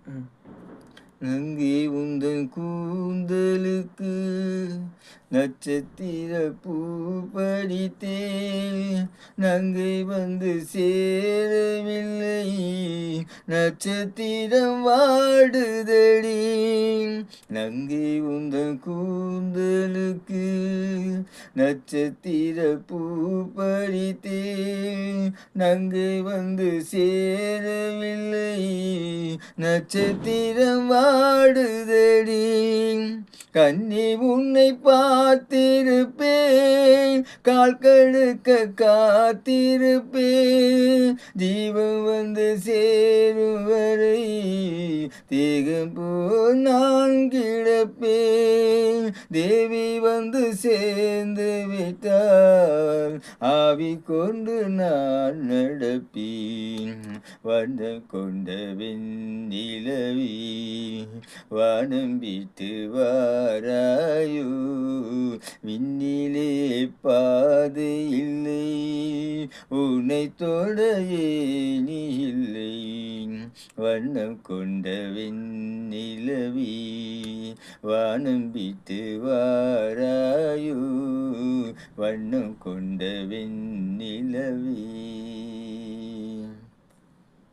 ம். நங்கே உந்தன் கூந்தலுக்கு நட்சத்திர பூ பறித்தேன். நங்கை வந்து சேரவில்லை, நட்சத்திரம் வாடுதடி. நங்கை உந்தன் கூந்தலுக்கு நட்சத்திர பூ பறித்தேன். நங்கை வந்து சேரவில்லை, நட்சத்திரம் வாடுதடி. கன்னி உன்னை பார்த்திருப்பேன், கால் கடுக்க காத்திருப்பேன். ஜீவன் வந்து சேரும் வரை தேகம் போல் நான் கிடப்பேன். தேவி வந்து சேர்ந்து விட்டால் ஆவி கொண்டு நான் நடப்பேன். வண்ணம் கொண்ட வெண்ணிலவி வானம் விட்டு வாராயோ. விண்ணிலே பாதை இல்லை, உன்னை தொட ஏணி இல்லை. வண்ணம் கொண்ட வெண்ணிலவி வானம் விட்டு வாராயோ. வண்ணம் கொண்ட வெண்ணிலவி.